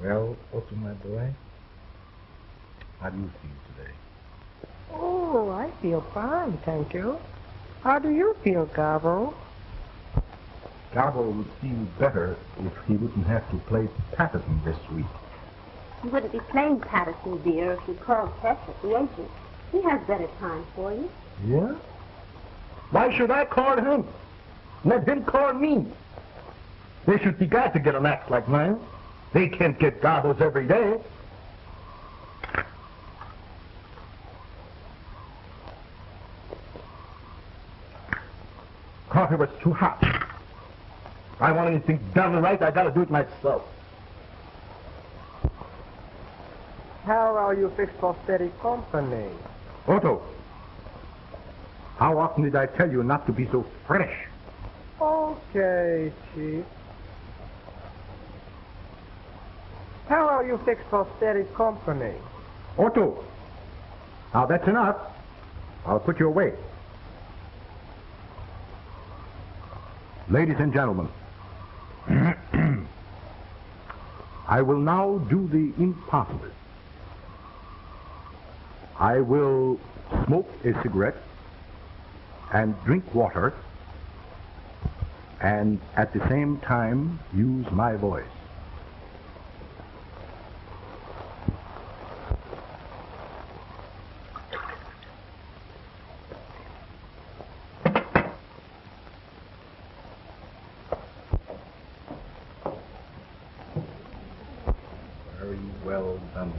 Well, Otto, my boy, how do you feel today? Oh, I feel fine, thank you. How do you feel, Gabbo? Gabbo would feel better if he wouldn't have to play Patterson this week. You wouldn't be playing Patterson, dear, if you called Pesci, the agent. He has better time for you. Yeah? Why should I call him? Let him call me. They should be glad to get an act like mine. They can't get Gabbos every day. Coffee was too hot. If I want anything done right, I gotta do it myself. How are you fixed for steady company? Otto, how often did I tell you not to be so fresh? Okay, Chief. How are you fixed for steady company? Otto, now that's enough. I'll put you away. Ladies and gentlemen, I will now do the impossible. I will smoke a cigarette and drink water and at the same time use my voice. Very well done.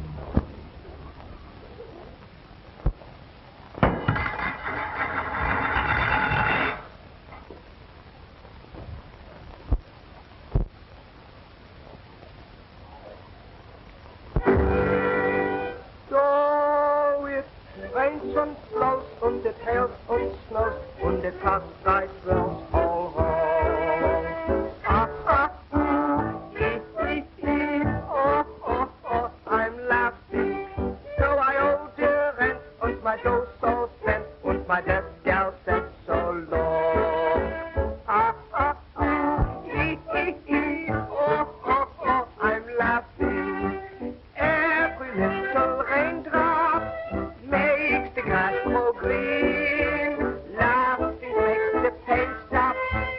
So it rains and blows und it hails und snows und it costs night wells all home. Ah, ah, ah, ee, ee, ee, oh, oh, oh, I'm laughing. So I owe the rent und my dough so spent und my debt gal set so low. Ah, ah, ah, ee, ee, ee, oh, oh, oh, I'm laughing. Every little raindrop makes the grass grow green. Laughing makes the pain stop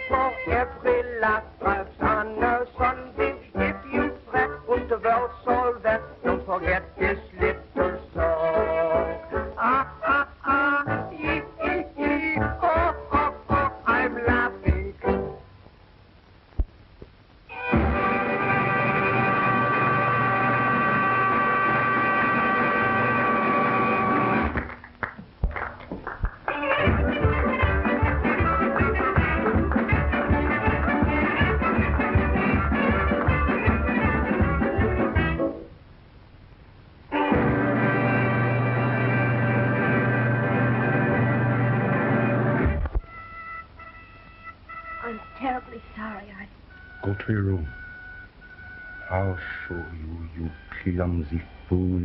for every last drop on a sunbeam. If you fret und the world so that, don't forget this little song. Ah, ah, ah, ee, ee, ee, oh, oh, oh, I'm laughing. I'm terribly sorry. Go to your room. I'll show you, you clumsy fool.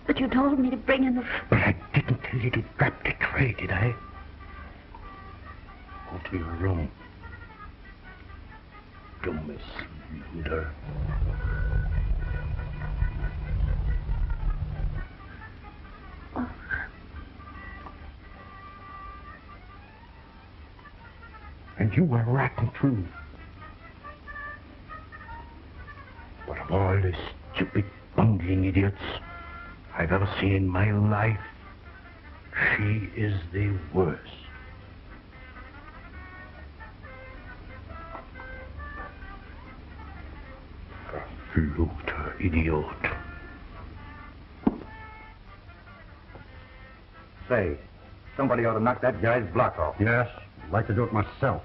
But you told me to bring in the... But I didn't tell you to drop the tray, did I? Go to your room. Dumb sluder. And you were rotten too. But of all the stupid, bungling idiots I've ever seen in my life, she is the worst. Verfluchter Idiot. Say, somebody ought to knock that guy's block off. Yes, I'd like to do it myself.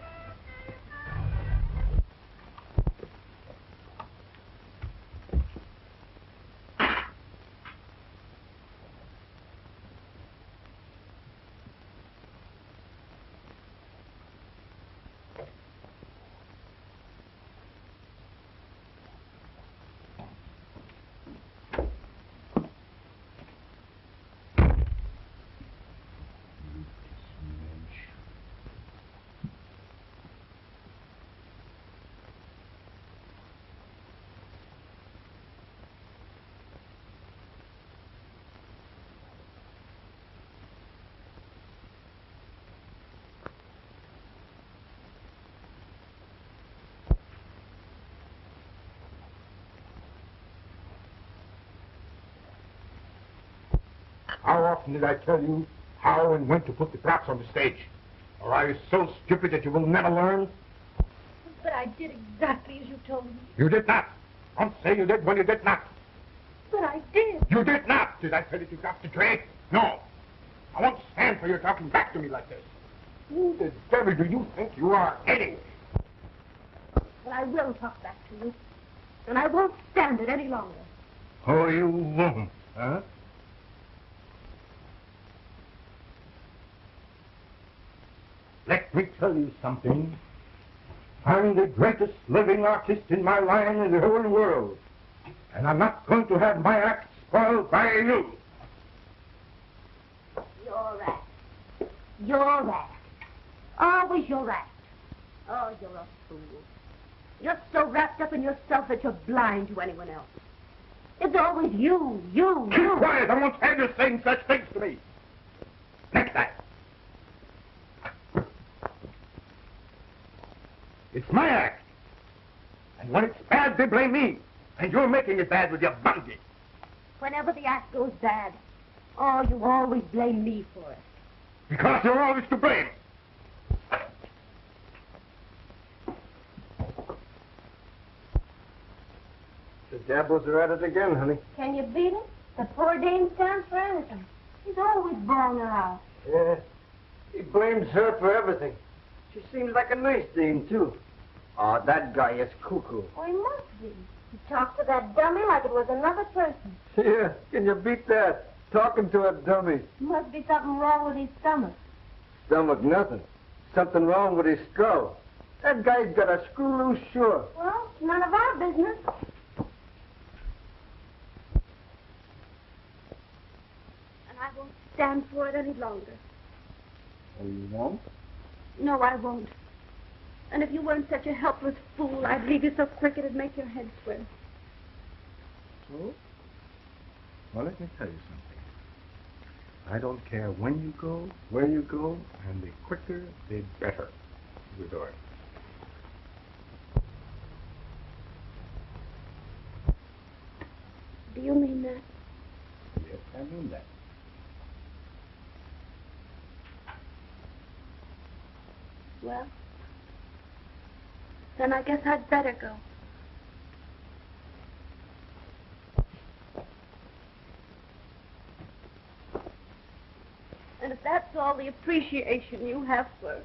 How often did I tell you how and when to put the props on the stage? Or are you so stupid that you will never learn? But I did exactly as you told me. You did not. Don't say you did when you did not. But I did. You did not. Did I tell you to drop the tray? No. I won't stand for you talking back to me like this. Who the devil do you think you are, anyway? But I will talk back to you. And I won't stand it any longer. Oh, you won't, huh? Let me tell you something. I'm the greatest living artist in my line in the whole world. And I'm not going to have my act spoiled by you. Your act. Your act. Always your act. Oh, you're a fool. You're so wrapped up in yourself that you're blind to anyone else. It's always you. Keep quiet. I won't have you saying such things to me. Next time. It's my act. And when it's bad, they blame me. And you're making it bad with your bungee. Whenever the act goes bad, oh, you always blame me for it. Because you're always to blame. The Gabbos are at it again, honey. Can you beat him? The poor dame stands for anything. He's always bawling her out. Yeah. He blames her for everything. She seems like a nice dame, too. Oh, that guy is cuckoo. Oh, he must be. He talks to that dummy like it was another person. Yeah, can you beat that? Talking to a dummy. Must be something wrong with his stomach. Stomach, nothing. Something wrong with his skull. That guy's got a screw loose, sure. Well, it's none of our business. And I won't stand for it any longer. Oh, you won't? No, I won't. And if you weren't such a helpless fool, I'd leave you so quick it'd make your head swim. So? Well, let me tell you something. I don't care when you go, where you go, and the quicker, the better you do it. Do you mean that? Yes, I mean that. Well, then I guess I'd better go. And if that's all the appreciation you have for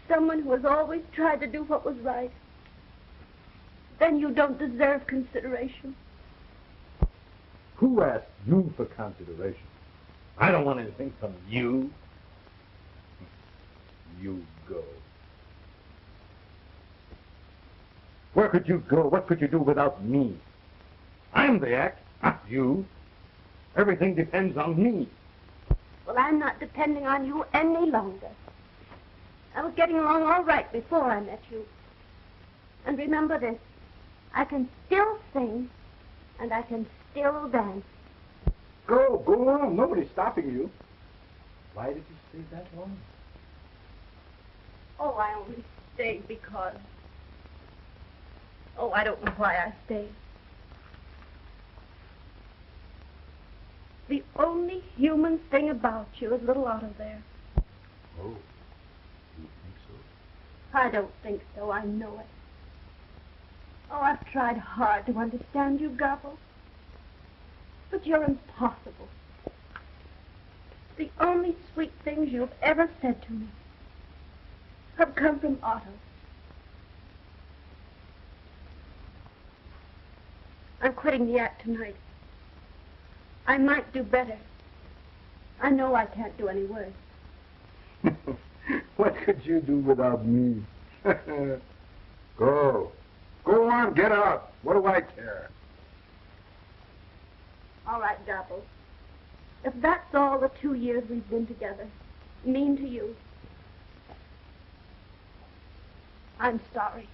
someone who has always tried to do what was right, then you don't deserve consideration. Who asked you for consideration? I don't want anything from you. You go. Where could you go? What could you do without me? I'm the act, not you. Everything depends on me. Well, I'm not depending on you any longer. I was getting along all right before I met you. And remember this, I can still sing, and I can still dance. Go on. Nobody's stopping you. Why did you stay that long? Oh, I only stayed because... Oh, I don't know why I stayed. The only human thing about you is little Otto there. Oh, you think so? I don't think so, I know it. Oh, I've tried hard to understand you, Gabbo. But you're impossible. The only sweet things you've ever said to me have come from Otto. I'm quitting the act tonight. I might do better. I know I can't do any worse. What could you do without me? Go. Go on, get out. What do I care? All right, Gabbo. If that's all the 2 years we've been together mean to you, I'm sorry.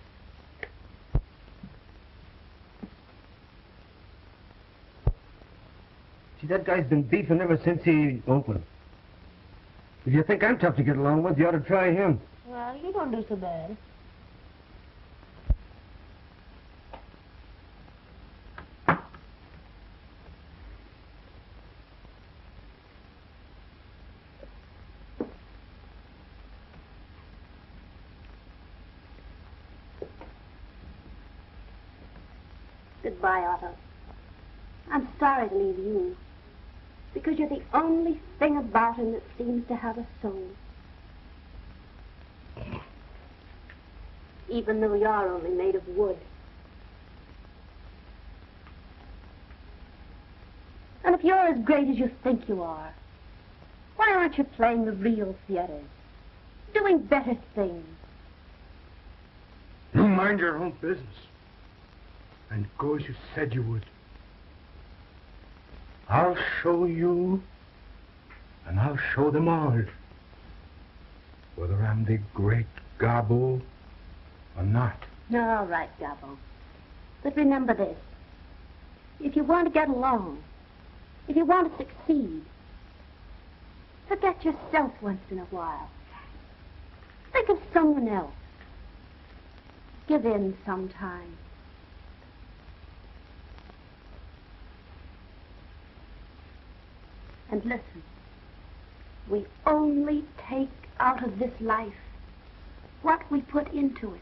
See, that guy's been beefing ever since he opened. If you think I'm tough to get along with, you ought to try him. Well, you don't do so bad. Goodbye, Otto. I'm sorry to leave you, because you're the only thing about him that seems to have a soul. Even though you're only made of wood. And if you're as great as you think you are, why aren't you playing the real theater? Doing better things? You mind your own business. And go as you said you would. I'll show you, and I'll show them all, whether I'm the Great Gabbo or not. All right, Gabbo. But remember this. If you want to get along, if you want to succeed, forget yourself once in a while. Think of someone else. Give in sometime. And listen, we only take out of this life what we put into it.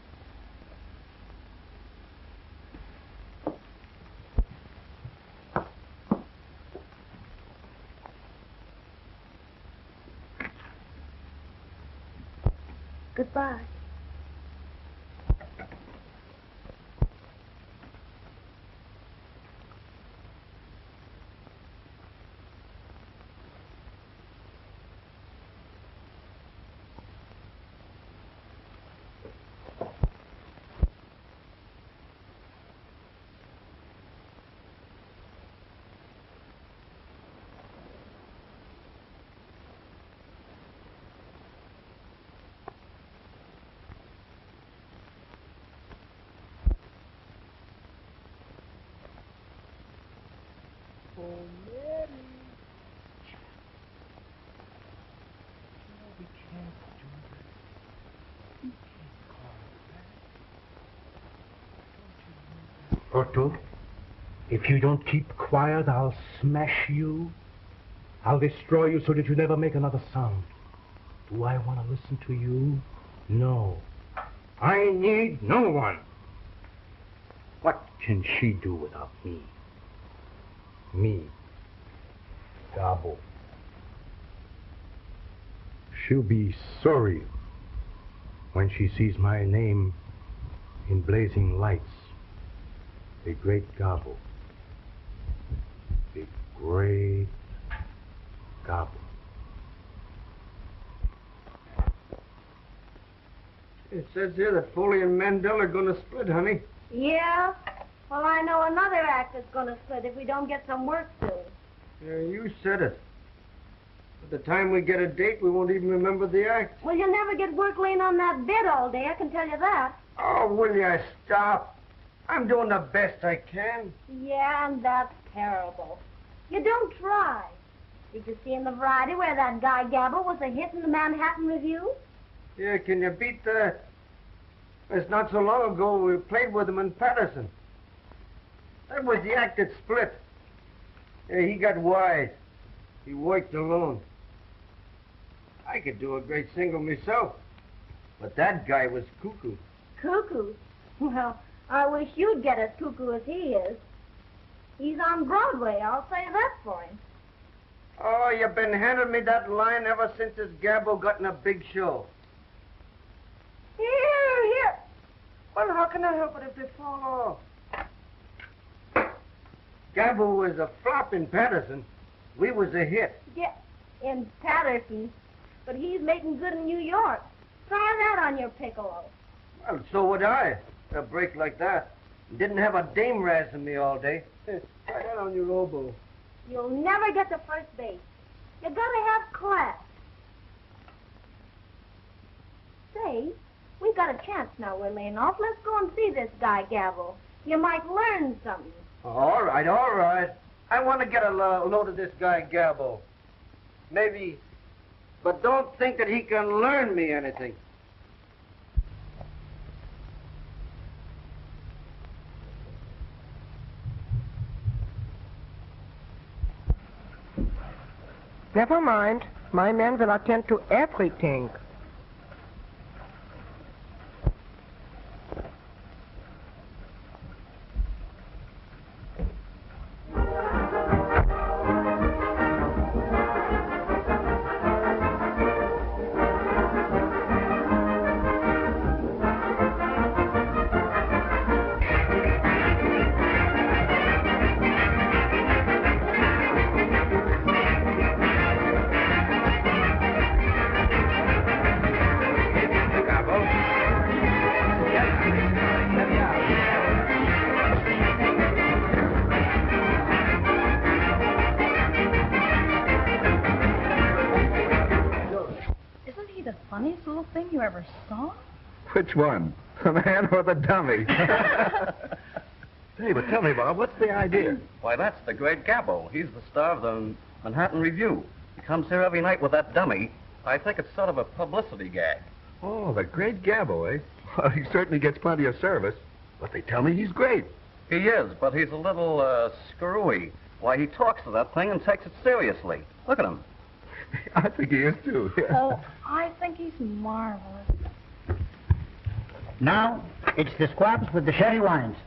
Goodbye. Otto, if you don't keep quiet, I'll smash you. I'll destroy you so that you never make another sound. Do I want to listen to you? No. I need no one. What can she do without me? Me, Gabbo. She'll be sorry when she sees my name in blazing lights. The Great Gabbo. The Great Gabbo. It says here that Foley and Mandel are going to split, honey. Yeah? Well, I know another act that's going to split if we don't get some work soon. Yeah, you said it. By the time we get a date, we won't even remember the act. Well, you'll never get work laying on that bed all day, I can tell you that. Oh, will you stop? I'm doing the best I can. Yeah, and that's terrible. You don't try. Did you see in the variety where that guy Gabbo was a hit in the Manhattan Review? Yeah, can you beat that? It's not so long ago we played with him in Patterson. That was the act that split. Yeah, he got wise. He worked alone. I could do a great single myself. But that guy was cuckoo. Cuckoo? Well, I wish you'd get as cuckoo as he is. He's on Broadway, I'll say that for him. Oh, you've been handing me that line ever since this Gabbo got in a big show. Here. Well, how can I help it if they fall off? Gabbo was a flop in Patterson. We was a hit. Yeah, in Patterson. But he's making good in New York. Try that on your piccolo. Well, so would I. A break like that. Didn't have a dame razzing me all day. Try that on your oboe. You'll never get to first base. You gotta have class. Say, we've got a chance now we're laying off. Let's go and see this guy, Gabbo. You might learn something. All right. I want to get a load of this guy Gabbo. Maybe, but don't think that he can learn me anything. Never mind. My men will attend to everything. the funniest little thing you ever saw? Which one? The man or the dummy? Hey, but tell me, Bob, what's the idea? Why, that's the Great Gabbo. He's the star of the Manhattan Review. He comes here every night with that dummy. I think it's sort of a publicity gag. Oh, the Great Gabbo, eh? Well, he certainly gets plenty of service. But they tell me he's great. He is, but he's a little, screwy. Why, he talks to that thing and takes it seriously. Look at him. I think he is, too. Oh, I think he's marvelous. Now, it's the squabs with the sherry wines.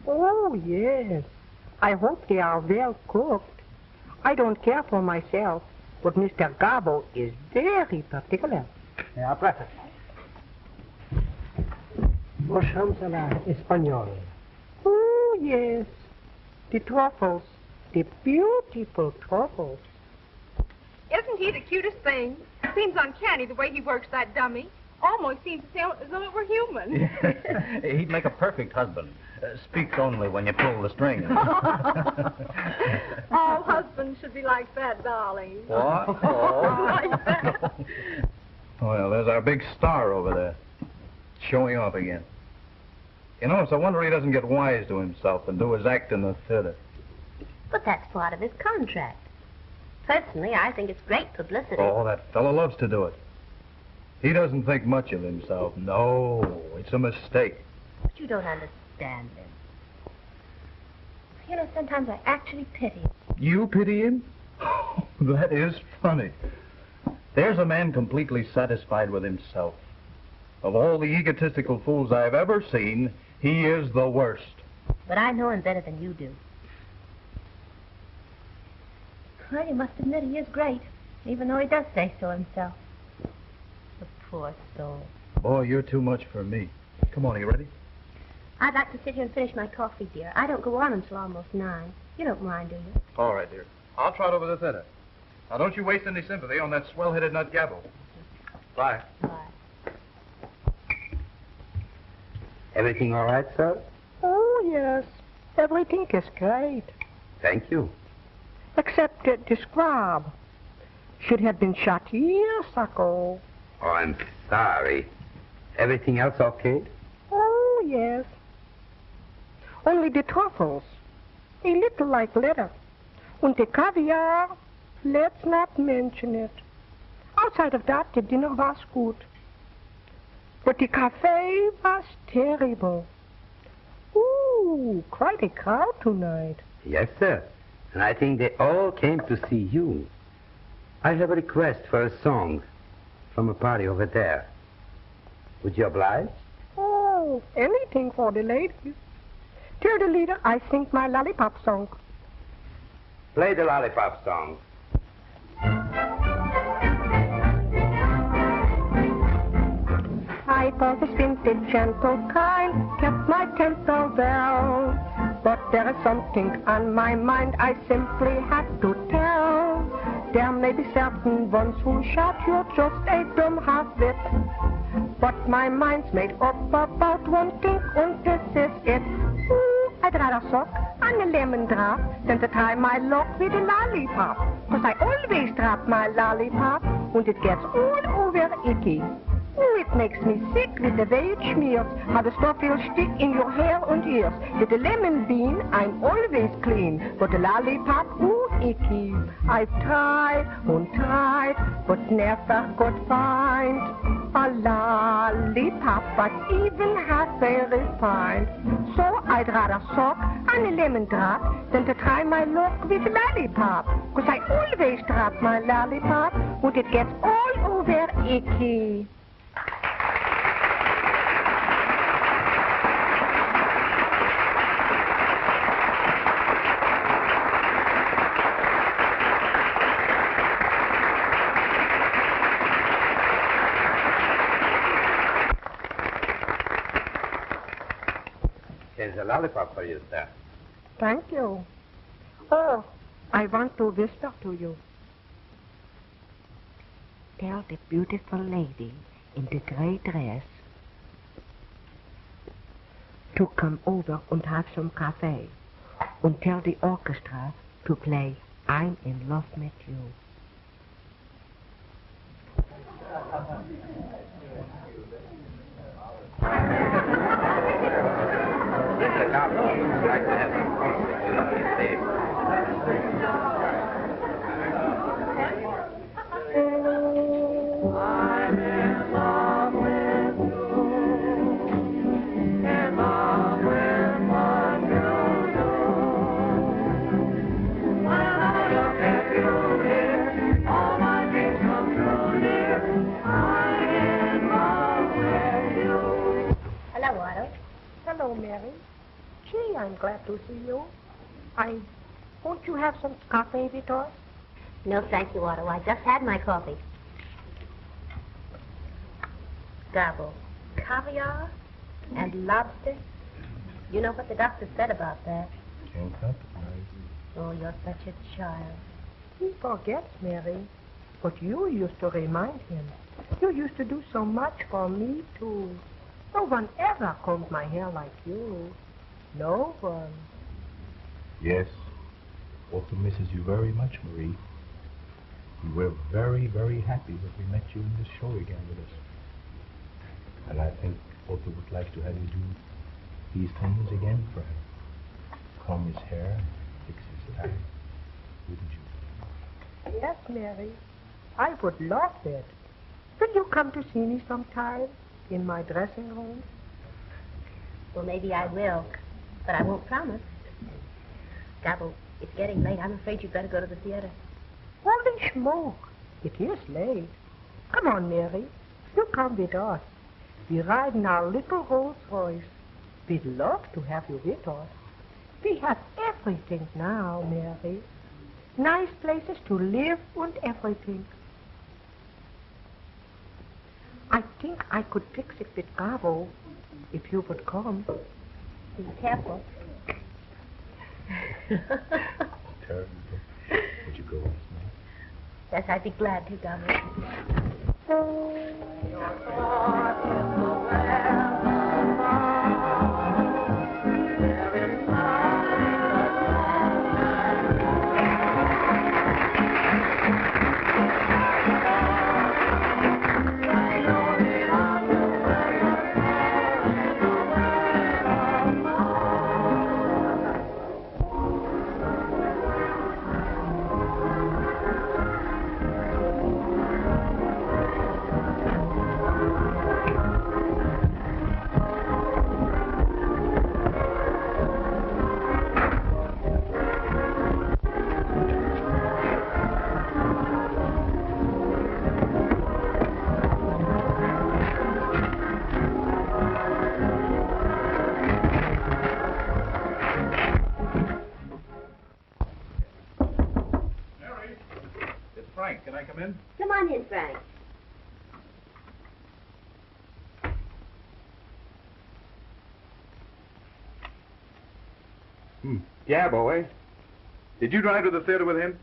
Oh, yes. I hope they are well cooked. I don't care for myself, but Mr. Gabbo is very particular. Yeah, preface. Vos sommes à la espagnole. Oh, yes. The truffles. The beautiful truffles. Isn't he the cutest thing? Seems uncanny the way he works that dummy. Almost seems to sound as though it were human. He'd make a perfect husband. Speaks only when you pull the strings. All husbands should be like that, darling. What? Oh. Like that. Well, there's our big star over there. Showing off again. You know, it's a wonder he doesn't get wise to himself and do his act in the theater. But that's part of his contract. Personally, I think it's great publicity. Oh, that fellow loves to do it. He doesn't think much of himself. No, it's a mistake. But you don't understand him. You know, sometimes I actually pity him. You pity him? Oh, that is funny. There's a man completely satisfied with himself. Of all the egotistical fools I've ever seen, he is the worst. But I know him better than you do. Well, you must admit he is great, even though he does say so himself. The poor soul. Boy, you're too much for me. Come on, are you ready? I'd like to sit here and finish my coffee, dear. I don't go on until almost 9. You don't mind, do you? All right, dear. I'll trot over the theater. Now, don't you waste any sympathy on that swell-headed nut Gabbo. Bye. Bye. Everything all right, sir? Oh, yes. Everything is great. Thank you. Except the squab. Should have been shot years ago. Oh, I'm sorry. Everything else okay? Oh, yes. Only the truffles. A little like leather. And the caviar, let's not mention it. Outside of that, the dinner was good. But the cafe was terrible. Ooh, quite a crowd tonight. Yes, sir. And I think they all came to see you. I have a request for a song from a party over there. Would you oblige? Oh, anything for the ladies. Tell the leader I sing my lollipop song. Play the lollipop song. I was a spinted, gentle kind, kept my temper well. But there is something on my mind I simply had to tell. There may be certain ones who shout you're just a dumb half-wit. But my mind's made up about one thing, and this is it. Ooh, I'd rather suck on a lemon drop than to try my luck with a lollipop. 'Cause I always drop my lollipop, and it gets all over icky. Oh, it makes me sick with the way it smears, how the stuff will stick in your hair and ears. With the lemon bean, I'm always clean, but the lollipop, ooh, icky. I've tried and tried, but never could find a lollipop but even halfway refined. So I'd rather suck on a lemon drop than to try my luck with a lollipop. 'Cause I always drop my lollipop, and it gets all over icky. There's a lollipop for you, sir. Thank you. Oh, I want to whisper to you. Tell the beautiful lady in the gray dress to come over and have some cafe. And tell the orchestra to play I'm in Love with You. Hello, Otto. Hello, Mary. Gee, I'm glad to see you. Won't you have some coffee with us? No, thank you, Otto. I just had my coffee. Gabbo, caviar and lobster. You know what the doctor said about that? Can't compromise. Oh, you're such a child. He forgets, Mary. But you used to remind him. You used to do so much for me, too. No one ever combed my hair like you. No one. Yes. Otto misses you very much, Marie. We were very, very happy that we met you in this show again with us. And I think Otto would like to have you do these things again for him. Comb his hair, fix his tie. Wouldn't you? Yes, Mary. I would love it. Will you come to see me sometime in my dressing room? Well, maybe I will, but I won't promise. Gabbo, it's getting late. I'm afraid you'd better go to the theater. Holy smoke. It is late. Come on, Mary. You come with us. We ride in our little Rolls Royce. We'd love to have you with us. We have everything now, Mary. Nice places to live and everything. I think I could fix it with Gabbo if you would come. Be careful. Terrible. Would you go with us now? Yes, I'd be glad to, Gabbo. Frank, can I come in? Come on in, Frank. Gabbo, eh? Did you drive to the theater with him?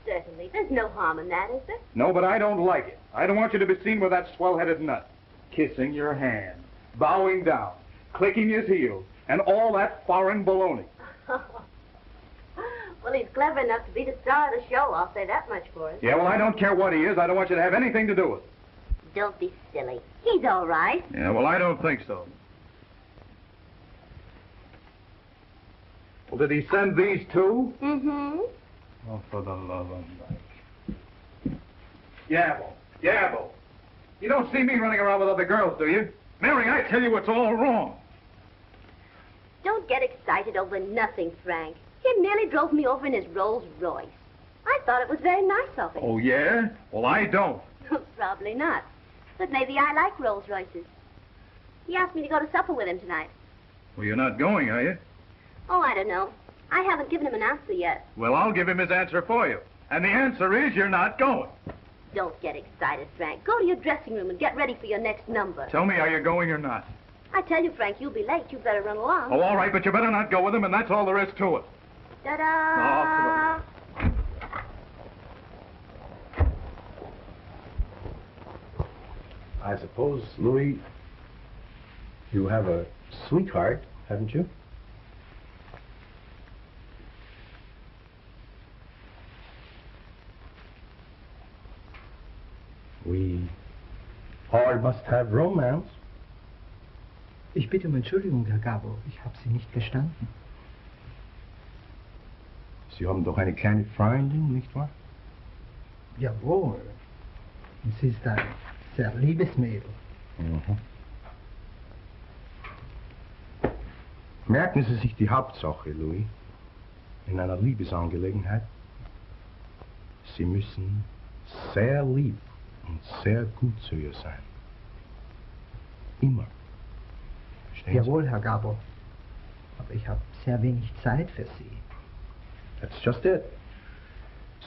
Certainly. There's no harm in that, is there? No, but I don't like it. I don't want you to be seen with that swell-headed nut. Kissing your hand, bowing down, clicking his heels, and all that foreign baloney. Well, he's clever enough to be the star of the show. I'll say that much for him. Yeah, well, I don't care what he is. I don't want you to have anything to do with it. Don't be silly. He's all right. Yeah, well, I don't think so. Well, did he send these two? Mm-hmm. Oh, for the love of Mike. Gabbo. You don't see me running around with other girls, do you? Mary, I tell you it's all wrong. Don't get excited over nothing, Frank. He merely drove me over in his Rolls Royce. I thought it was very nice of him. Oh, yeah? Well, I don't. Probably not. But maybe I like Rolls Royces. He asked me to go to supper with him tonight. Well, you're not going, are you? Oh, I don't know. I haven't given him an answer yet. Well, I'll give him his answer for you. And the answer is you're not going. Don't get excited, Frank. Go to your dressing room and get ready for your next number. Tell me, are you going or not? I tell you, Frank, you'll be late. You better run along. Oh, all right, but you better not go with him, and that's all there is to it. Ta-da! I suppose, Louis, you have a sweetheart, haven't you? We all must have romance. Ich bitte um Entschuldigung, Herr Gabbo. Ich habe Sie nicht verstanden. Sie haben doch eine kleine Freundin, nicht wahr? Jawohl. Es ist ein sehr liebes Mädel. Mhm. Merken Sie sich die Hauptsache, Louis, in einer Liebesangelegenheit. Sie müssen sehr lieb und sehr gut zu ihr sein. Immer. Verstehen Jawohl, Herr Gabbo. Aber ich habe sehr wenig Zeit für Sie. That's just it.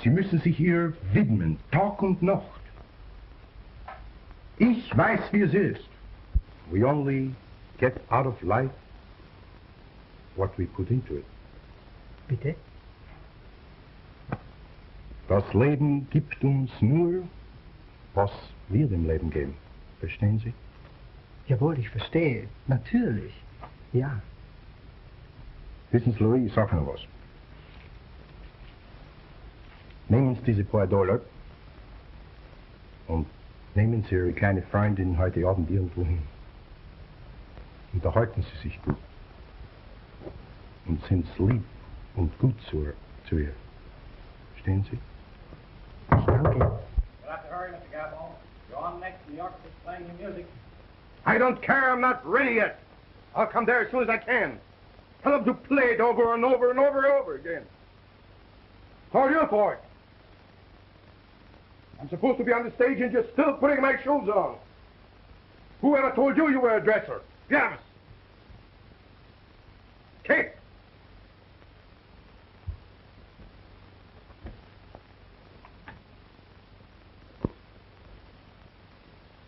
Sie müssen sich ihr widmen, Tag und Nacht. Ich weiß, wie es ist. We only get out of life what we put into it. Bitte? Das Leben gibt uns nur, was wir dem Leben geben. Verstehen Sie? Jawohl, ich verstehe. Natürlich. Ja. Wissen Sie, Louis, ich sage noch was. Nehmen Sie diese paar Dollar und nehmen Sie Ihre kleine Freundin heute Abend irgendwo hin. Unterhalten Sie sich gut. Und sind lieb und gut zu ihr. Verstehen Sie? Danke. You'll have to hurry, Mr. Gabbo. You're on next, and the orchestra's playing your music. I don't care, I'm not ready yet. I'll come there as soon as I can. Tell them to play it over and over and over and over again. Told you for it. I'm supposed to be on the stage and you're still putting my shoes on. Whoever told you you were a dresser? Yes. Kate.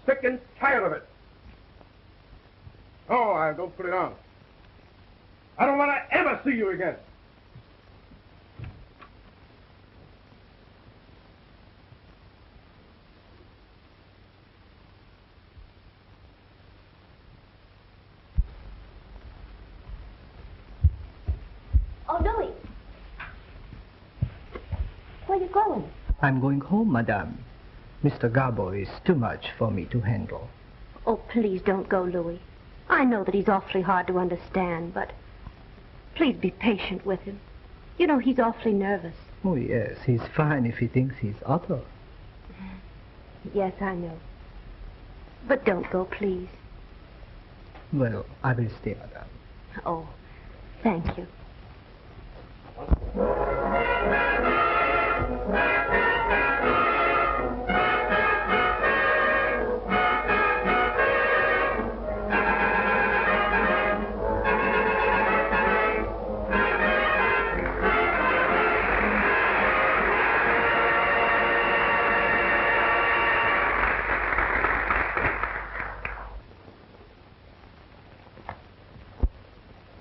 Sick and tired of it. Oh, I don't put it on. I don't want to ever see you again. Oh, Louis. Where are you going? I'm going home, Madame. Mr. Gabbo is too much for me to handle. Oh, please don't go, Louis. I know that he's awfully hard to understand, but please be patient with him. You know, he's awfully nervous. Oh, yes, he's fine if he thinks he's Otto. Yes, I know. But don't go, please. Well, I will stay, Madame. Oh, thank you.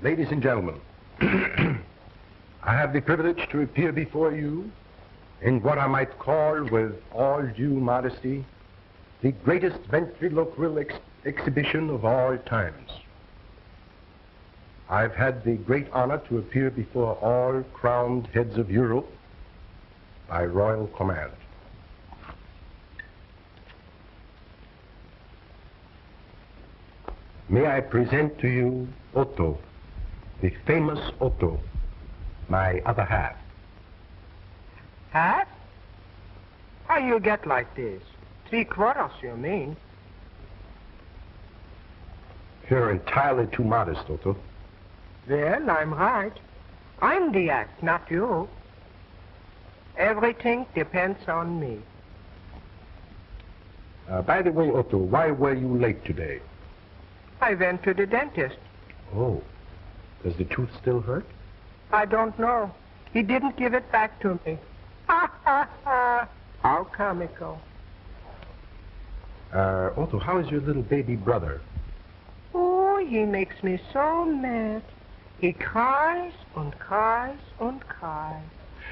Ladies and gentlemen, I have the privilege to appear before you in what I might call, with all due modesty, the greatest ventriloquial exhibition of all times. I've had the great honor to appear before all crowned heads of Europe by royal command. May I present to you Otto, the famous Otto, my other half. Half? How you get like this? 3/4, you mean? You're entirely too modest, Otto. Well, I'm right. I'm the act, not you. Everything depends on me. By the way, Otto, why were you late today? I went to the dentist. Oh, does the tooth still hurt? I don't know. He didn't give it back to me. Ha, ha, ha. How comical. Otto, how is your little baby brother? Oh, he makes me so mad. He cries and cries and cries.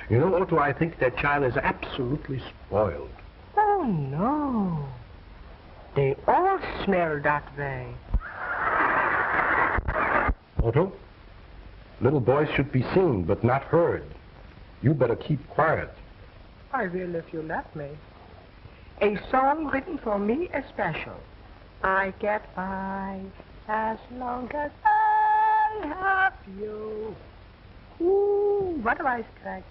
You know, Otto, I think that child is absolutely spoiled. Oh, no. They all smell that way. Otto, little boys should be seen, but not heard. You better keep quiet. I will if you let me. A song written for me especial. I get by as long as I have you. Ooh, what do I expect?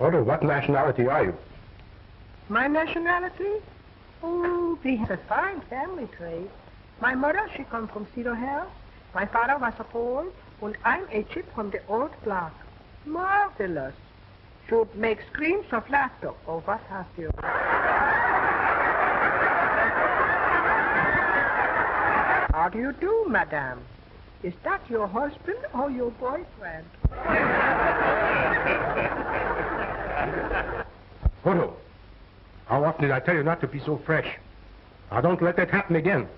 Otto, what nationality are you? My nationality? Oh, we have a fine family tree. My mother, she come from Cedar Hill. My father was a Pole, and I'm a chip from the old block. Marvelous. Should make screams of laughter. Oh, what have you? How do you do, madame? Is that your husband or your boyfriend? Otto, how often did I tell you not to be so fresh? Now, don't let that happen again.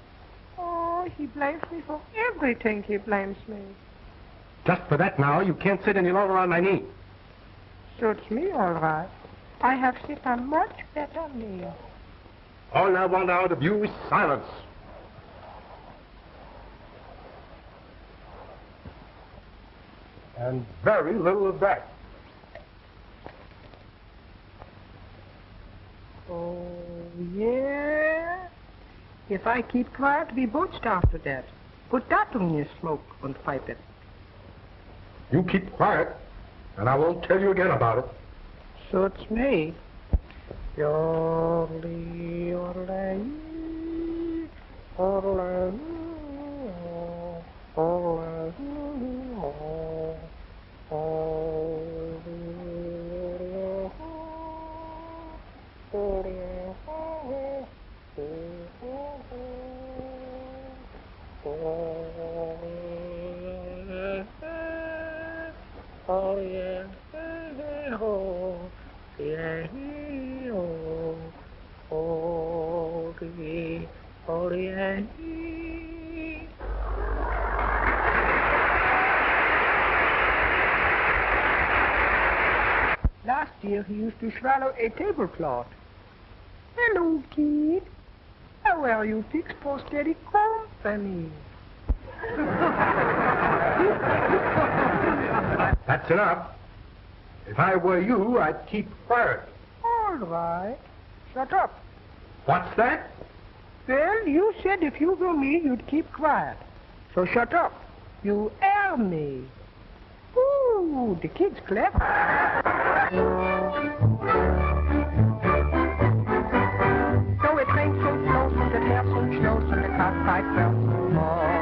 Oh, he blames me for everything, he blames me. Just for that now, you can't sit any longer on my knee. Suits me all right. I have sit a much better meal. All I want out of you is silence. And very little of that. Oh, yeah? If I keep quiet, we both starve to death. Put that on your smoke and pipe it. You keep quiet, and I won't tell you again about it. Suits me. Yodelee, yodelee, yodelee, yodelee, oh yeah, oh yeah, oh yeah, oh yeah. Last year he used to swallow a tablecloth. Hello, kid. How are you? Fixed for steady company. That's enough. If I were you, I'd keep quiet. All right. Shut up. What's that? Well, you said if you were me, you'd keep quiet. So shut up. You are me. Ooh, the kid's clever. So it rains so close and it hails so snows and the cockfight fell so long.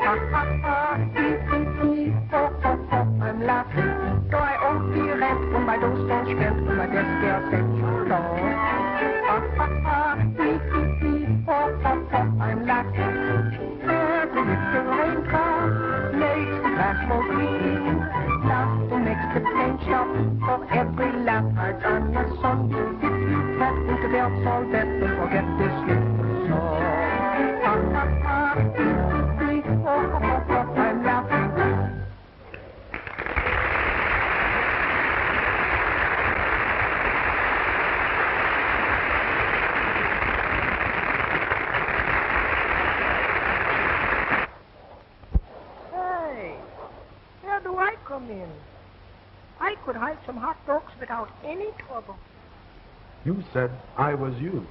Ha ha ha, ee ee ee, ho ho ho, I'm laughing. So I only rent when my dose don't spend when my desk girl said so long. Ha ha ha, ee ee ee, ho ho ho, I'm laughing. Every little raindrop makes the grass more green. Laughter makes the paint shop for every laugh heart on the sun. If you tap into the all that, don't forget this little song. Ha ha ha, ee ee ee, ho ho ho, I'm laughing. Hey, where do I come in? I could hide some hot dogs without any trouble. You said I was you.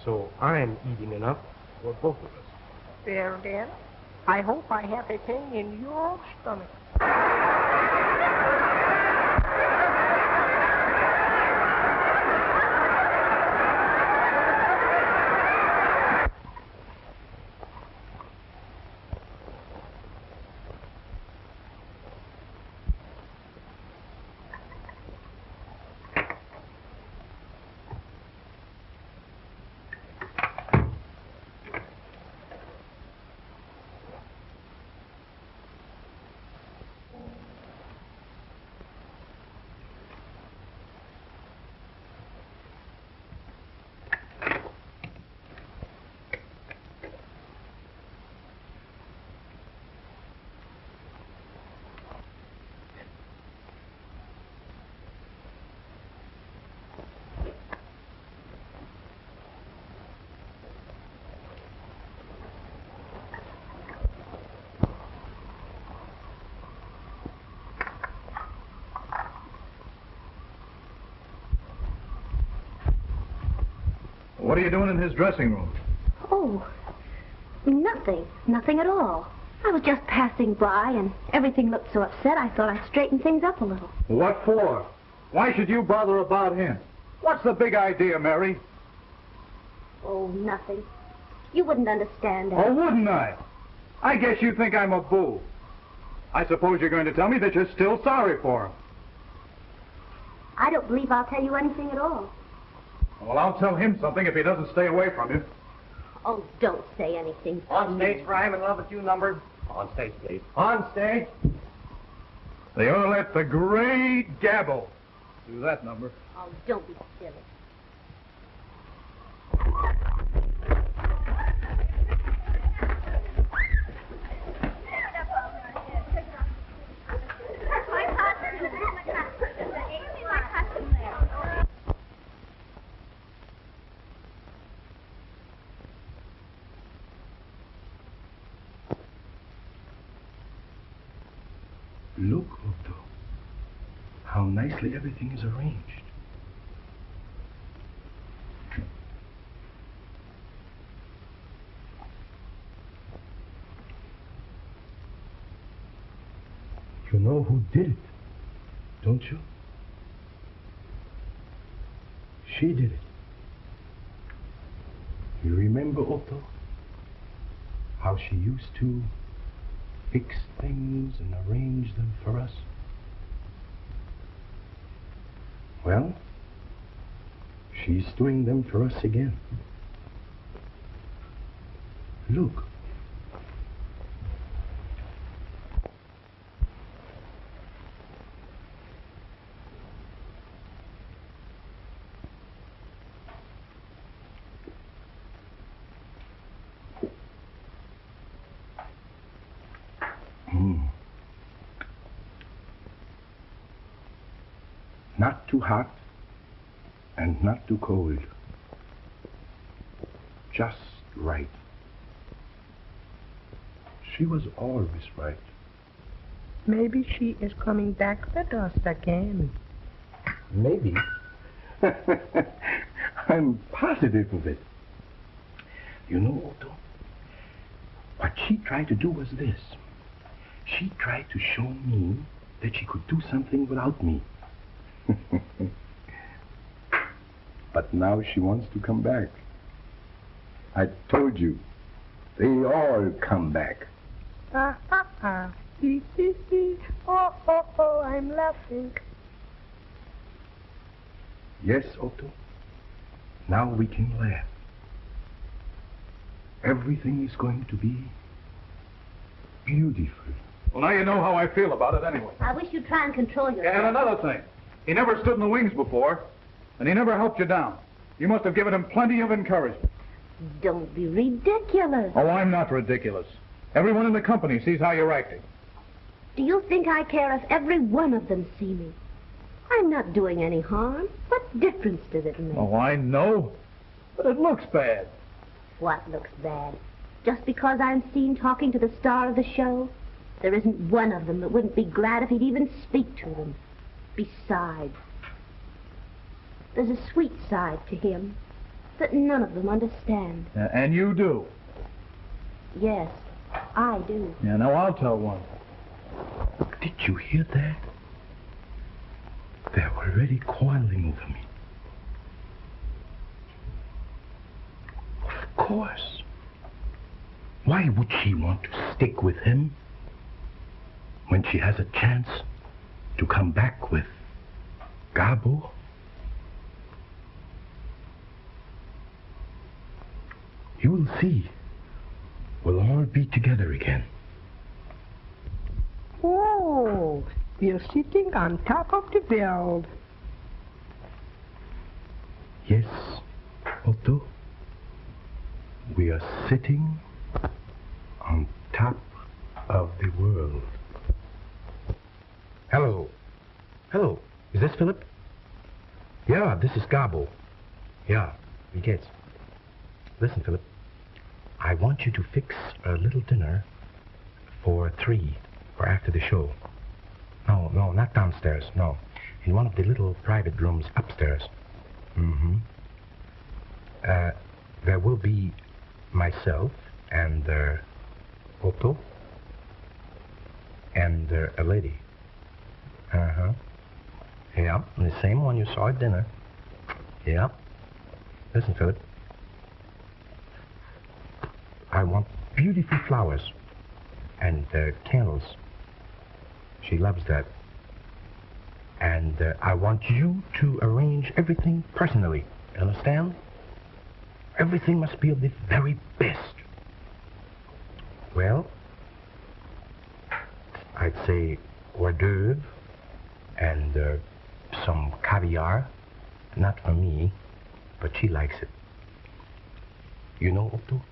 So I'm eating enough for both of us. Well then, I hope I have a thing in your stomach. What are you doing in his dressing room? Oh, nothing. Nothing at all. I was just passing by, and everything looked so upset, I thought I'd straighten things up a little. What for? Why should you bother about him? What's the big idea, Mary? Oh, nothing. You wouldn't understand that. Oh, wouldn't I? I guess you think I'm a fool. I suppose you're going to tell me that you're still sorry for him. I don't believe I'll tell you anything at all. Well, I'll tell him something if he doesn't stay away from you. Oh, don't say anything. On stage for I'm in love with you number. On stage, please. On stage. They ought to let the Great Gabbo do that number. Oh, don't be silly. Look, Otto, how nicely everything is arranged. You know who did it, don't you? She did it. You remember, Otto, how she used to fix things and arrange them for us? Well, she's doing them for us again. Look. Not too hot and not too cold. Just right. She was always right. Maybe she is coming back with us again. Maybe. I'm positive of it. You know, Otto, what she tried to do was this. She tried to show me that she could do something without me. But now she wants to come back. I told you, they all come back. Ha ha ha. Hee hee hee. Oh, oh, oh, I'm laughing. Yes, Otto. Now we can laugh. Everything is going to be beautiful. Well, now you know how I feel about it anyway. I wish you'd try and control yourself. And another thing. He never stood in the wings before, and he never helped you down. You must have given him plenty of encouragement. Don't be ridiculous. Oh, I'm not ridiculous. Everyone in the company sees how you're acting. Do you think I care if every one of them see me? I'm not doing any harm. What difference does it make? Oh, I know. But it looks bad. What looks bad? Just because I'm seen talking to the star of the show? There isn't one of them that wouldn't be glad if he'd even speak to them. Besides, there's a sweet side to him that none of them understand. And you do? Yes, I do. Yeah, now I'll tell one. Did you hear that? They're already quarreling over me. Of course. Why would she want to stick with him when she has a chance to come back with Gabbo? You will see. We'll all be together again. Oh, we're sitting on top of the world. Yes, Otto. We are sitting on top of the world. Hello. Hello. Is this Philip? Yeah, this is Gabbo. Yeah, he gets. Listen, Philip. I want you to fix a little dinner for 3 for after the show. No, not downstairs. No. In one of the little private rooms upstairs. Mm-hmm. There will be myself and Otto and a lady. Uh-huh. Yeah, the same one you saw at dinner. Yeah. Listen, Philip. I want beautiful flowers and candles. She loves that. And I want you to arrange everything personally. Understand? Everything must be of the very best. Well, I'd say hors d'oeuvre and some caviar. Not for me, but she likes it. You know, Otto?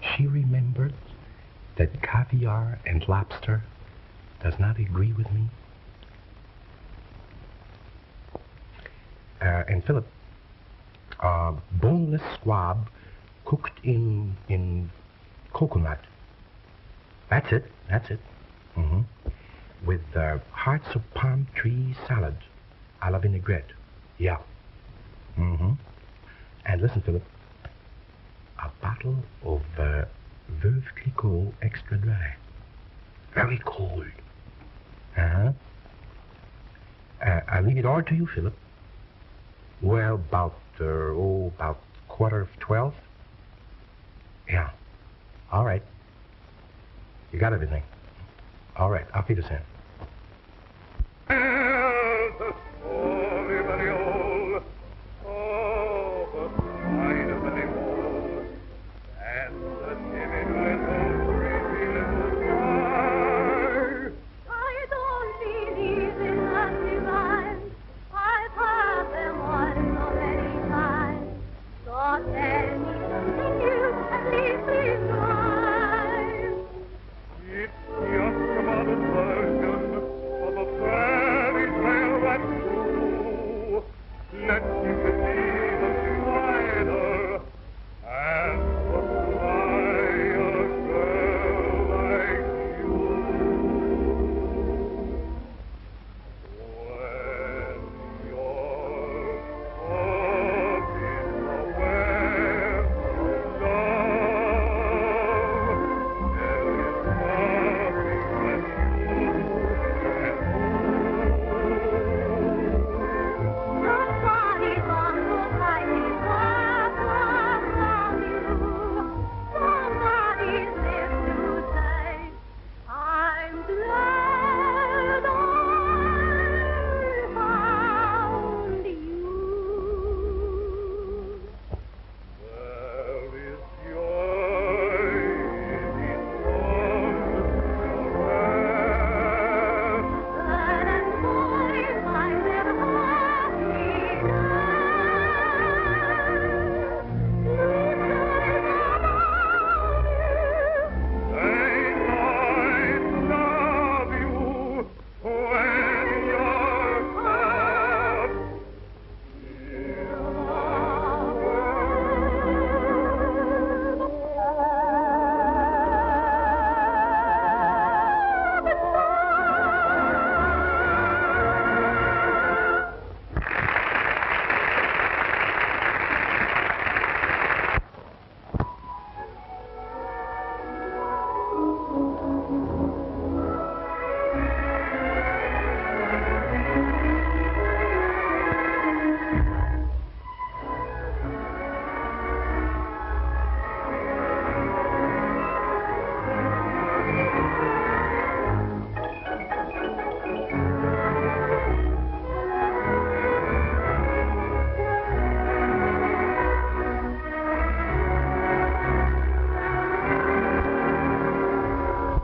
She remembered that caviar and lobster does not agree with me. And Philip, boneless squab cooked in coconut. That's it. Mm-hmm. With hearts of palm tree salad a la vinaigrette. Yeah. Mm-hmm. And listen, Philip, a bottle of Veuve Clicquot extra dry. Very cold. Uh-huh. I leave it all to you, Philip. Well, about 11:15. Yeah. All right. You got everything. All right, I'll feed us in.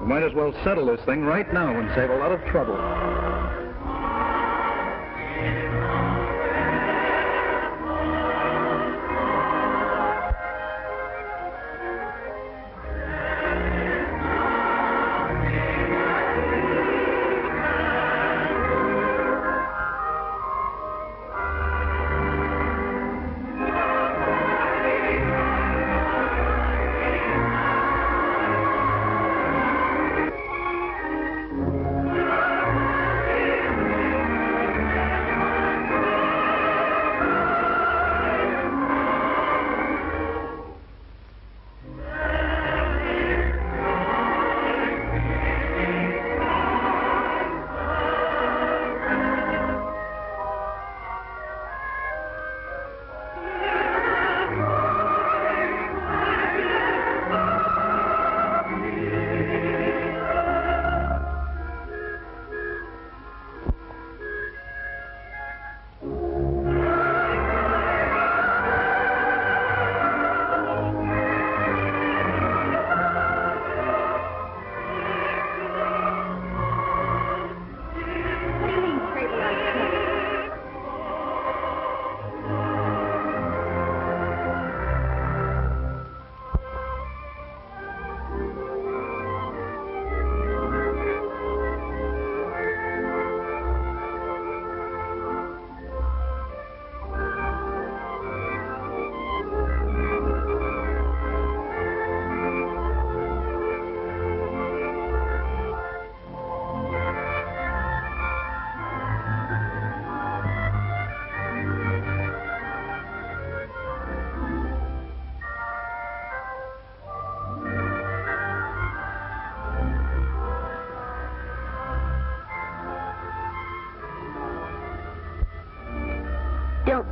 Might as well settle this thing right now and save a lot of trouble.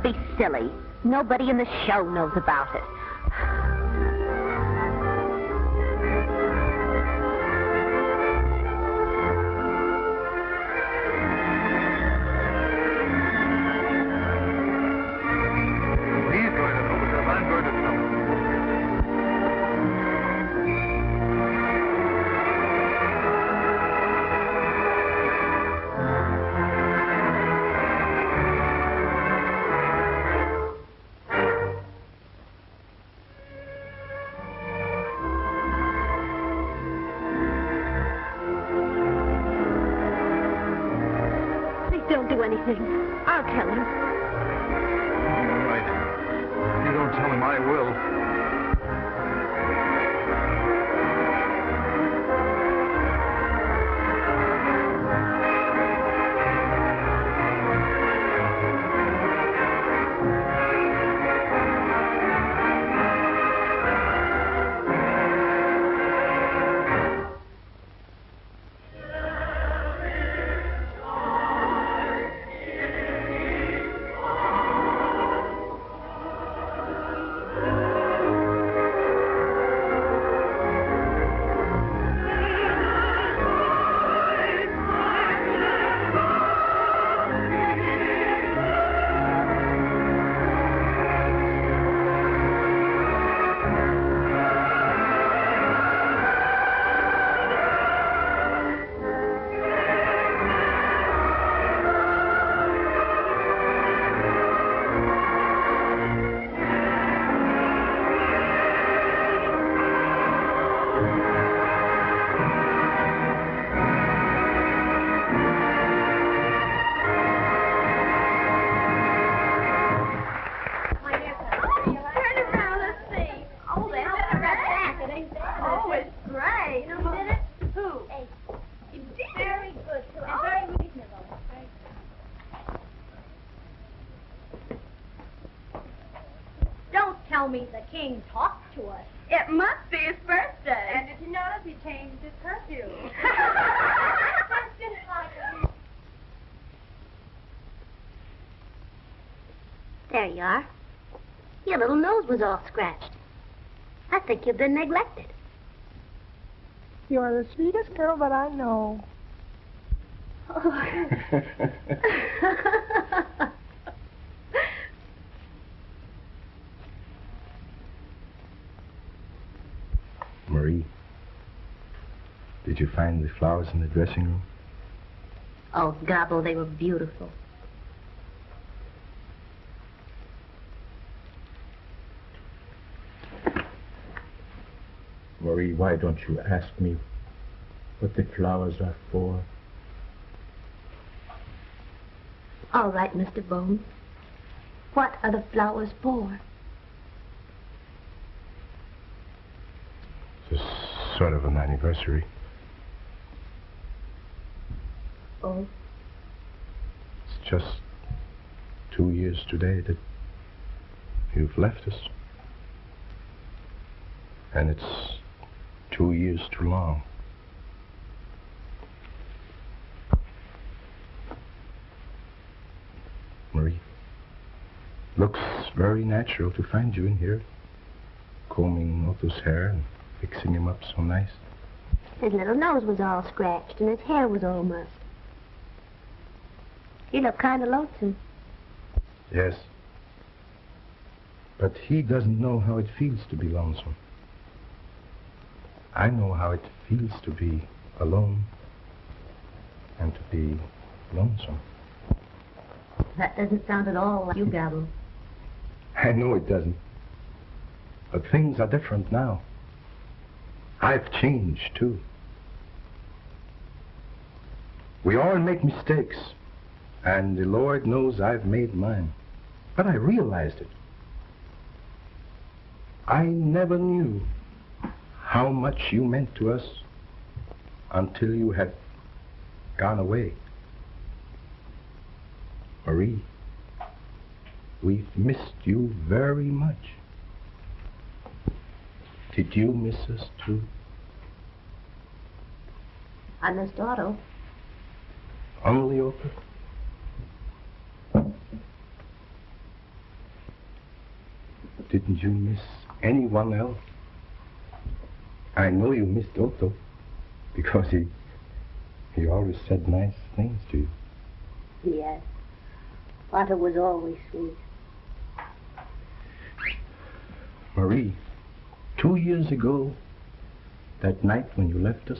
Don't be silly. Nobody in the show knows about it. He's going to know because I'm going to tell him. Please don't do anything. I'll tell him. All right. If you don't tell him, I will. Tell me the king talked to us. It must be his birthday. And did you notice he changed his perfume? There you are. Your little nose was all scratched. I think you've been neglected. You are the sweetest girl that I know. Marie, did you find the flowers in the dressing room? Oh, Gabbo, they were beautiful. Marie, why don't you ask me what the flowers are for? All right, Mr. Bones. What are the flowers for? It's sort of an anniversary. Oh? It's just 2 years today that you've left us. And it's 2 years too long. Marie, looks very natural to find you in here, combing Otto's hair and fixing him up so nice. His little nose was all scratched and his hair was all mussed. He looked kind of lonesome. Yes. But he doesn't know how it feels to be lonesome. I know how it feels to be alone and to be lonesome. That doesn't sound at all like you, Gabbo. I know it doesn't. But things are different now. I've changed, too. We all make mistakes, and the Lord knows I've made mine. But I realized it. I never knew how much you meant to us until you had gone away. Marie, we've missed you very much. Did you miss us too? I missed Otto. Only Otto? Didn't you miss anyone else? I know you missed Otto, because he always said nice things to you. Yes. Otto was always sweet. Marie, 2 years ago, that night when you left us,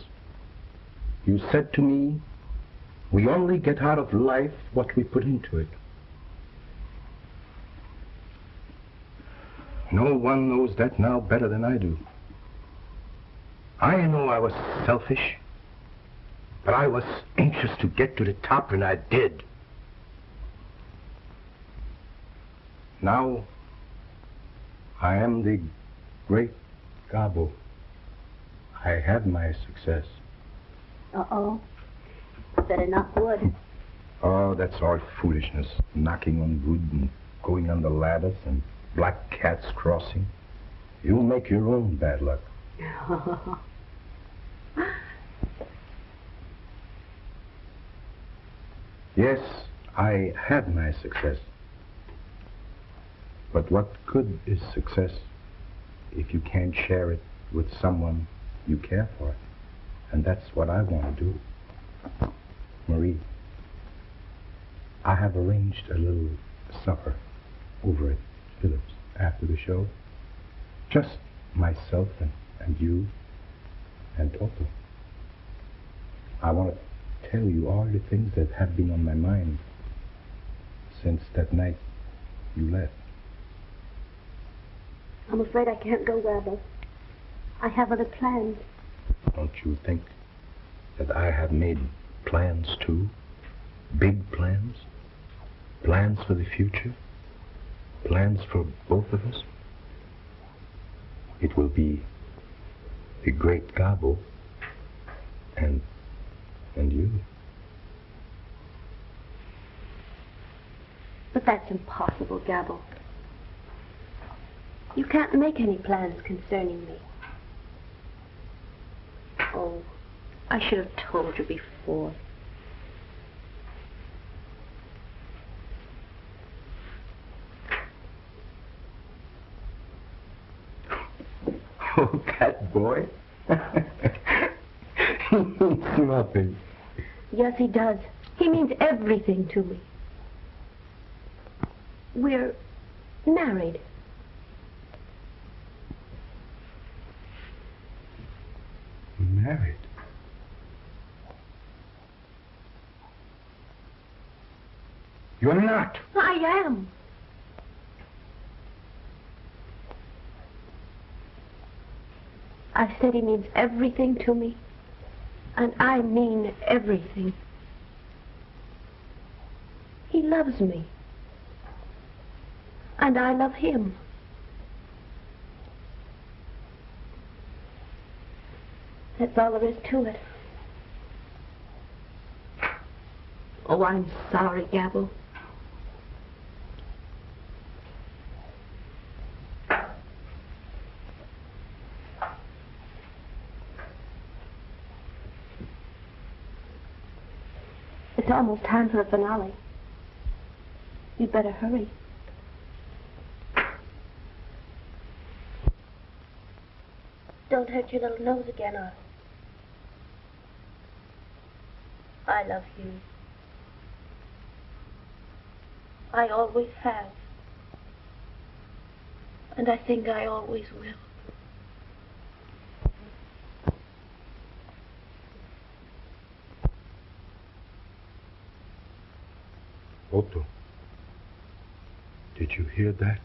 you said to me, we only get out of life what we put into it. No one knows that now better than I do. I know I was selfish, but I was anxious to get to the top, and I did. Now, I am the Great Gabbo. I have my success. Uh-oh. Better knock wood. Oh, that's all foolishness. Knocking on wood and going on the ladders and black cats crossing. You'll make your own bad luck. Yes, I had my success. But what good is success if you can't share it with someone you care for? And that's what I want to do. Marie, I have arranged a little supper over at Phillips after the show. Just myself and you and Otto. I want to tell you all the things that have been on my mind since that night you left. I'm afraid I can't go, Gabbo. I have other plans. Don't you think that I have made plans too? Big plans? Plans for the future? Plans for both of us? It will be the Great Gabbo and you. But that's impossible, Gabbo. You can't make any plans concerning me. Oh, I should have told you before. Oh, that boy. He means nothing. Yes, he does. He means everything to me. We're married. Married? You're not. I am. I said he means everything to me, and I mean everything. He loves me, and I love him. That's all there is to it. Oh, I'm sorry, Gabbo. It's almost time for the finale. You'd better hurry. Don't hurt your little nose again, Otto. I love you. I always have. And I think I always will. Otto, did you hear that?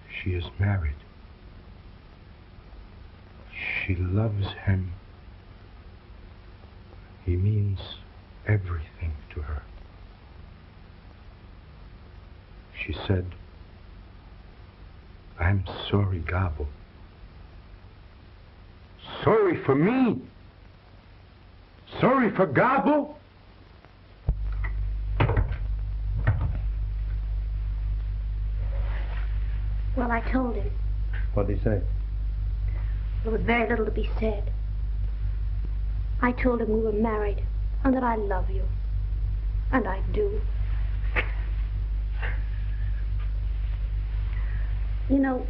She is married. She loves him. He means everything to her. She said, I'm sorry, Gabbo. Sorry for me? Sorry for Gabbo? Well, I told him. What did he say? There was very little to be said. I told him we were married and that I love you. And I do. You know,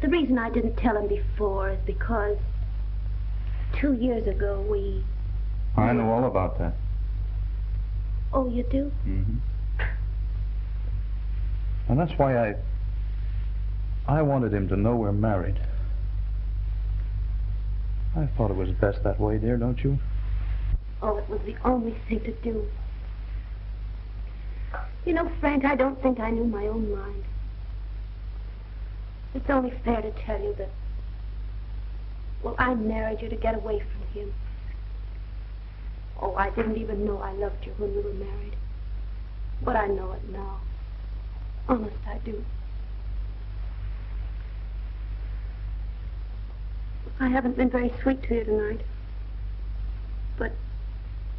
the reason I didn't tell him before is because 2 years ago we... I know all about that. Oh, you do? Mm-hmm. And that's why I wanted him to know we're married. I thought it was best that way, dear, don't you? Oh, it was the only thing to do. You know, Frank, I don't think I knew my own mind. It's only fair to tell you that, well, I married you to get away from him. Oh, I didn't even know I loved you when we were married. But I know it now. Honest, I do. I haven't been very sweet to you tonight. But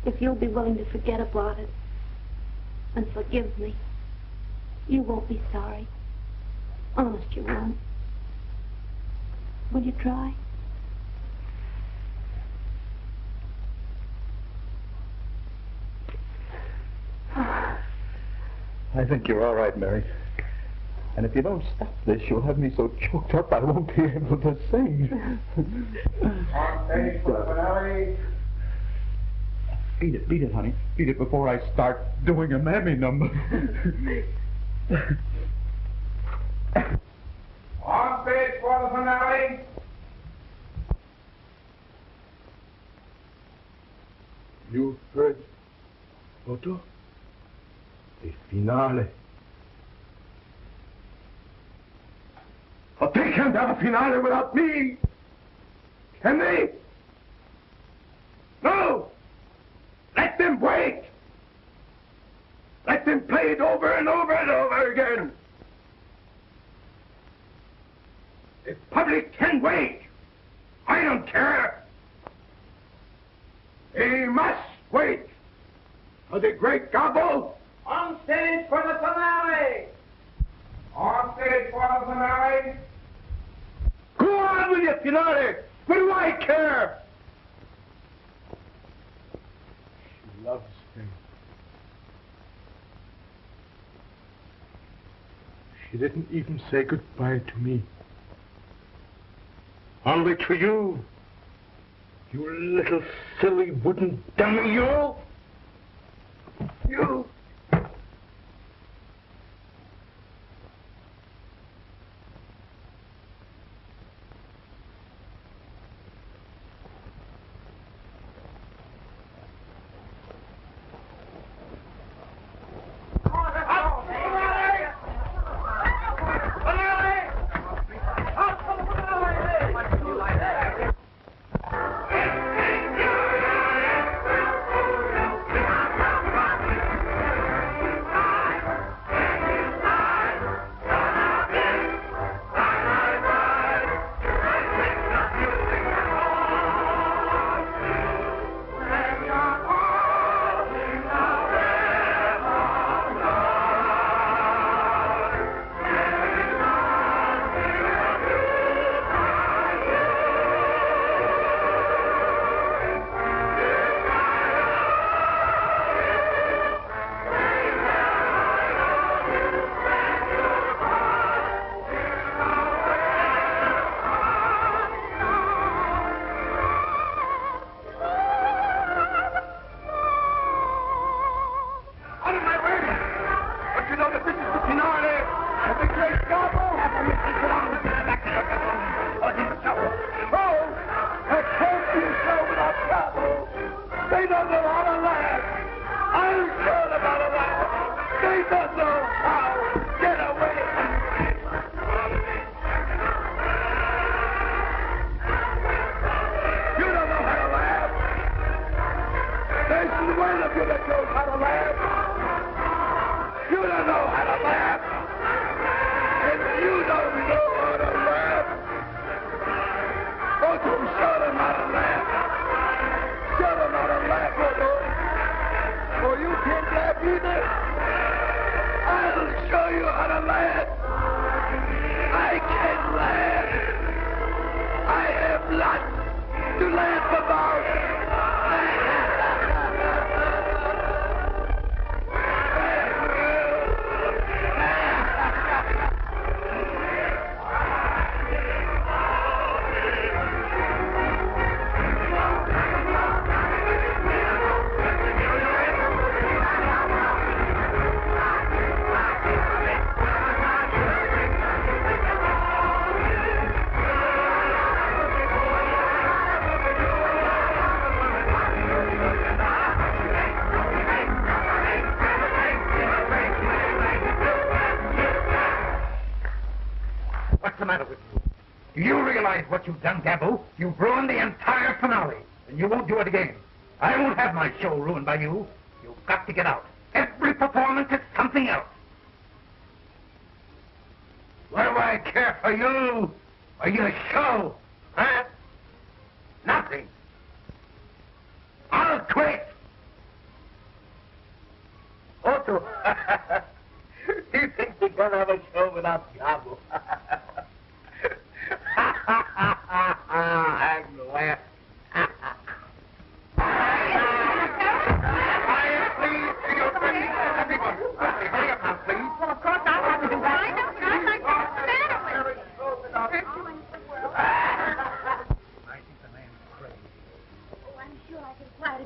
if you'll be willing to forget about it and forgive me, you won't be sorry. Honest, you won't. Will you try? I think you're all right, Mary. And if you don't stop this, you'll have me so choked up I won't be able to sing. On stage for the finale. Beat it, honey. Beat it before I start doing a mammy number. On stage for the finale. You heard, Otto? The finale. But they can't have a finale without me. Can they? No! Let them wait! Let them play it over and over and over again. The public can wait. I don't care. They must wait for the Great Gabbo. On stage for the finale. On stage for the finale. Go on with your finale. What do I care? She loves me. She didn't even say goodbye to me. Only to you. You little silly wooden dummy, you! You! What's the matter with you? Do you realize what you've done, Gabbo? You've ruined the entire finale, and you won't do it again. I won't have my show ruined by you. You've got to get out. Every performance is something else. What do I care for you or your show? Huh? Nothing. I'll quit. Otto, do you think we're going to have a show without Gabbo? I'm glad.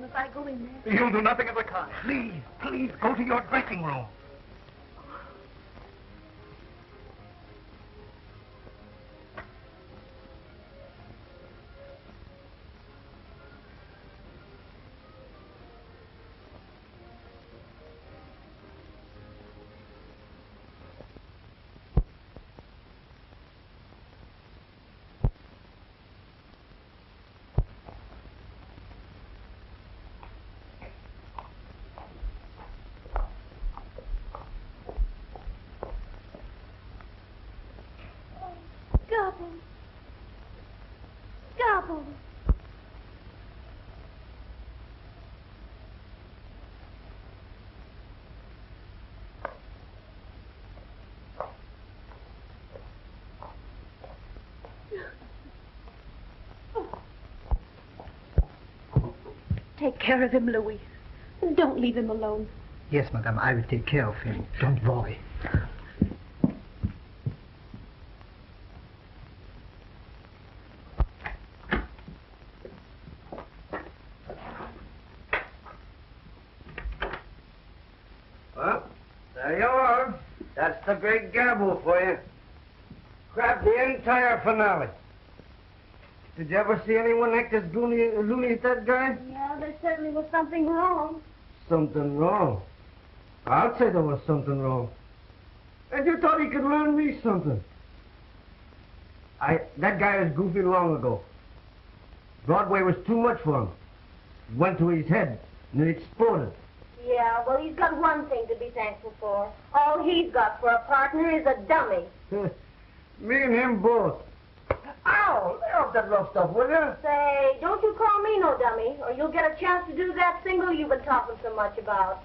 If I go in there. You'll do nothing of the kind. Please, go to your dressing room. Gabbo. Take care of him, Louis. Don't leave him alone. Yes, madame, I will take care of him. Don't worry. Well, there you are. That's the Great Gabbo for you. Grabbed the entire finale. Did you ever see anyone act as loony as that guy? Yeah, there certainly was something wrong. Something wrong? I'll say there was something wrong. And you thought he could learn me something. That guy was goofy long ago. Broadway was too much for him. It went to his head, and it exploded. Yeah, well, he's got one thing to be thankful for. All he's got for a partner is a dummy. Me and him both. Ow! Lay off that rough stuff, will you? Say, don't you call me no dummy, or you'll get a chance to do that single you've been talking so much about.